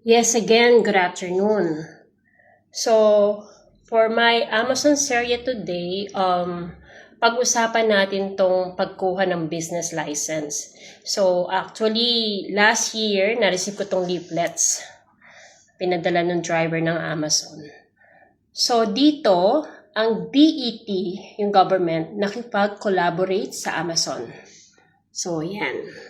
Yes, again, good afternoon. So, for my Amazon serye today, pag-usapan natin tong pagkuha ng business license. So, actually, last year, na-receive ko tong leaflets. Pinadala ng driver ng Amazon. So, dito, ang DET, yung government, nakipag-collaborate sa Amazon. So, yan.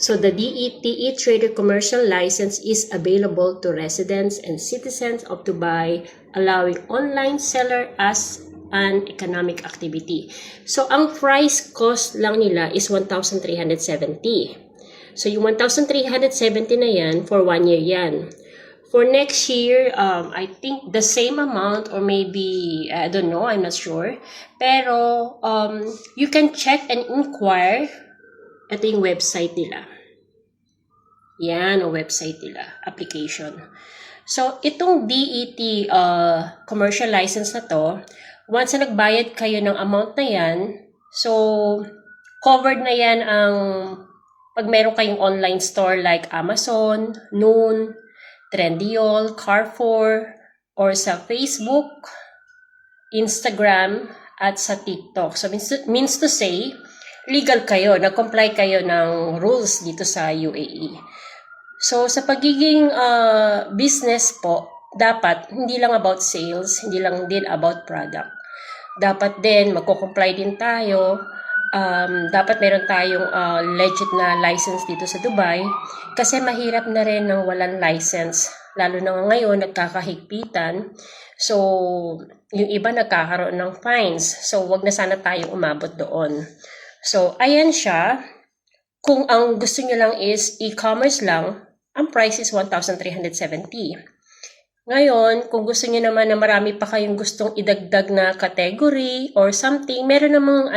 So the DET e-trader commercial license is available to residents and citizens of Dubai, allowing online seller as an economic activity. So ang price cost lang nila is 1,370. So yung 1,370 na yan, for 1 year yan. For next year, I think the same amount or maybe, I don't know, I'm not sure. Pero you can check and inquire. Ito yung website nila. Yan, ang website nila, application. So, itong DET commercial license na to, once na nagbayad kayo ng amount na yan, so, covered na yan ang pag meron kayong online store like Amazon, Noon, Trendyol, Carrefour, or sa Facebook, Instagram, at sa TikTok. So, means to say, legal kayo, nag-comply kayo ng rules dito sa UAE. So, sa pagiging business po, dapat hindi lang about sales, hindi lang din about product. Dapat din, magko-comply din tayo. Dapat meron tayong legit na license dito sa Dubai. Kasi mahirap na rin ng walang license. Lalo na ngayon, nagkakahigpitan. So, yung iba nagkakaroon ng fines. So, wag na sana tayong umabot doon. So, ayan siya. Kung ang gusto nyo lang is e-commerce lang, ang price is 1,370. Ngayon, kung gusto nyo naman na marami pa kayong gustong idagdag na category or something, meron namang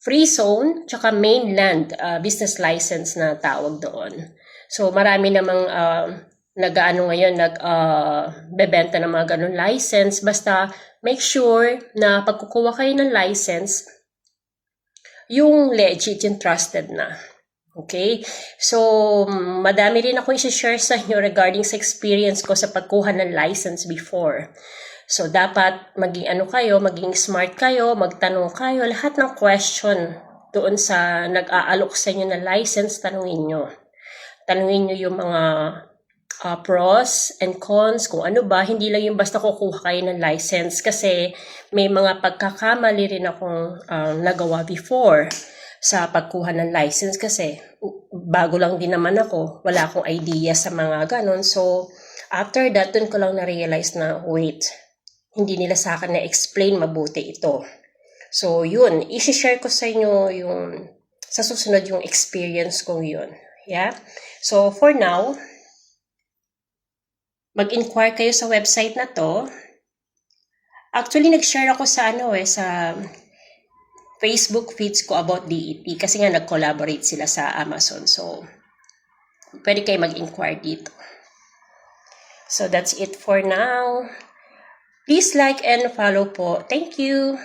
free zone tsaka mainland business license na tawag doon. So, marami namang bebenta ng mga ganun license. Basta make sure na pagkukuha kayo ng license, yung legit, yung trusted na. Okay? So, madami rin ako i-share sa inyo regarding sa experience ko sa pagkuha ng license before. So, dapat maging smart kayo, magtanong kayo, lahat ng question doon sa nag-aalok sa inyo ng license, tanungin nyo. Tanungin nyo yung mga pros and cons, kung ano ba, hindi lang yung basta kukuha kayo ng license kasi may mga pagkakamali rin akong nagawa before sa pagkuha ng license kasi bago lang din naman ako, wala akong idea sa mga ganon. So, after that, dun ko lang na-realize na, wait, hindi nila sa akin na-explain mabuti ito. So, yun, i-share ko sa inyo yung, sa susunod yung experience kong yun. Yeah? So, for now, mag-inquire kayo sa website na to. Actually, nag-share ako sa sa Facebook feeds ko about DET kasi nga nag-collaborate sila sa Amazon. So, pwede kayo mag-inquire dito. So, that's it for now. Please like and follow po. Thank you!